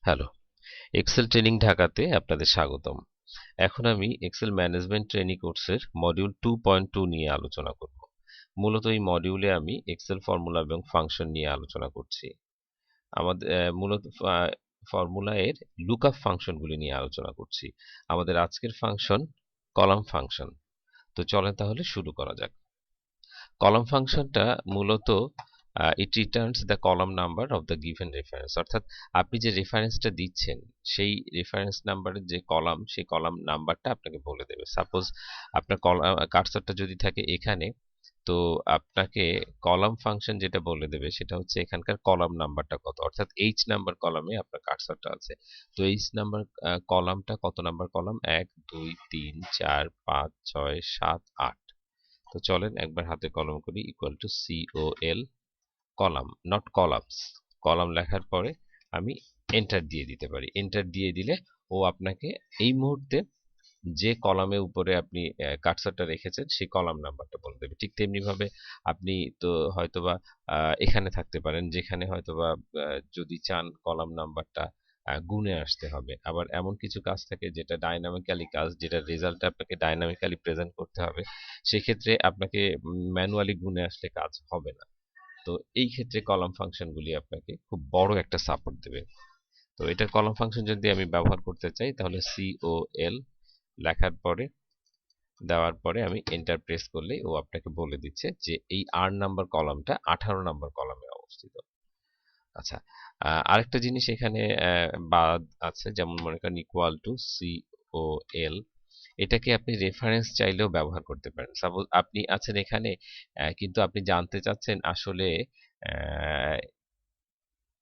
Hello, Excel training ঢাকাতে আপনাদের স্বাগতম। এখন আমি এক্সেল ম্যানেজমেন্ট ট্রেনিং কোর্সের মডিউল 2.2 নিয়ে আলোচনা করব। মূলত এই মডিউলে আমি এক্সেল ফর্মুলা এবং ফাংশন নিয়ে আলোচনা করছি। আমাদের মূলত ফর্মুলা এর লুকআপ ফাংশনগুলি নিয়ে আলোচনা করছি। আমাদের আজকের ফাংশন কলাম ফাংশন। তো চলেন তাহলে শুরু করা যাক। কলাম ফাংশনটা মূলত it returns the column number of the given reference, অর্থাৎ আপনি যে রেফারেন্সটা দিচ্ছেন সেই রেফারেন্স নাম্বারের যে কলাম সেই কলাম নাম্বারটা আপনাকে বলে দেবে। সাপোজ আপনার কার্সরটা যদি থাকে এখানে, তো আপনাকে কলাম ফাংশন যেটা বলে দেবে সেটা হচ্ছে এখানকার কলাম নাম্বারটা কত, অর্থাৎ এইচ নাম্বার কলামে আপনার কার্সরটা আছে। তো এইচ নাম্বার কলামটা কত নাম্বার কলাম, 1 2 3 4 5 6 7 8। তো চলেন একবার হাতে কলম করি। Equal to COL column, not columns. Column লেখার পরে আমি এন্টার দিয়ে দিতে পারি। এন্টার দিয়ে দিলে ও আপনাকে এই মুহূর্তে যে কলামের উপরে আপনি কার্সরটা রেখেছেন সেই কলাম নাম্বারটা বলে দেবে। ঠিক তেমনি ভাবে আপনি তো হয়তোবা এখানে থাকতে পারেন, যেখানে হয়তোবা যদি চান কলাম নাম্বারটা গুণে আসতে হবে। আবার এমন কিছু কাজ থাকে যেটা ডাইনামিক্যালি কাজ, যেটা রেজাল্ট আপনাকে ডাইনামিক্যালি প্রেজেন্ট করতে হবে। সেক্ষেত্রে আপনাকে ম্যানুয়ালি গুণে আসলে কাজ হবে না। তো এই ক্ষেত্রে কলাম ফাংশনগুলি আপনাকে খুব বড় একটা সাপোর্ট দেবে। তো এটার কলাম ফাংশন যদি আমি ব্যবহার করতে চাই তাহলে COL লেখার পরে দেওয়ার পরে আমি এন্টার প্রেস করলেই ও আপনাকে বলে দিচ্ছে যে এই R নাম্বার কলামটা 18 নাম্বার কলামে অবস্থিত। আচ্ছা, আরেকটা জিনিস এখানে বাদ আছে, যেমন মনে করেন ইকুয়াল টু COL, এটাকে আপনি রেফারেন্স চাইলেও ব্যবহার করতে পারেন। সাপোজ আপনি আছেন এখানে, কিন্তু আপনি জানতে চাচ্ছেন আসলে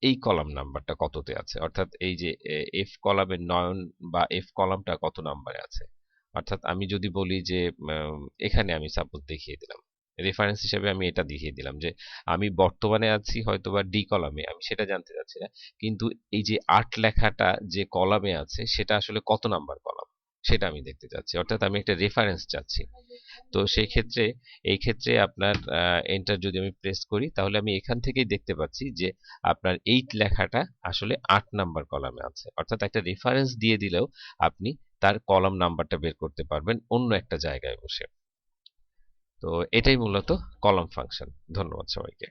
এই কলাম নাম্বারটা কততে আছে, অর্থাৎ এই যে এফ কলামের নয়ন বা এফ কলামটা কত নাম্বারে আছে। অর্থাৎ আমি যদি বলি যে এখানে আমি সাপোজ দেখিয়ে দিলাম রেফারেন্স হিসেবে, আমি এটা দেখিয়ে দিলাম যে আমি বর্তমানে আছি হয়তোবা ডি কলামে, আমি সেটা জানতে চাচ্ছি না, কিন্তু এই যে 8 লেখাটা যে কলামে আছে সেটা আসলে কত নাম্বার কলাম সেটা আমি দেখতে চাচ্ছি, অর্থাৎ আমি একটা রেফারেন্স চাচ্ছি। তো সেই ক্ষেত্রে এই ক্ষেত্রে আপনার এন্টার যদি আমি প্রেস করি তাহলে আমি এখান থেকেই দেখতে পাচ্ছি যে আপনার 8 লেখাটা আসলে 8 নাম্বার কলামে আছে। অর্থাৎ একটা রেফারেন্স দিয়ে দিলেও আপনি তার কলাম নাম্বারটা বের করতে পারবেন অন্য একটা জায়গায় বসে। তো এটাই মূলত কলাম ফাংশন। ধন্যবাদ সবাইকে।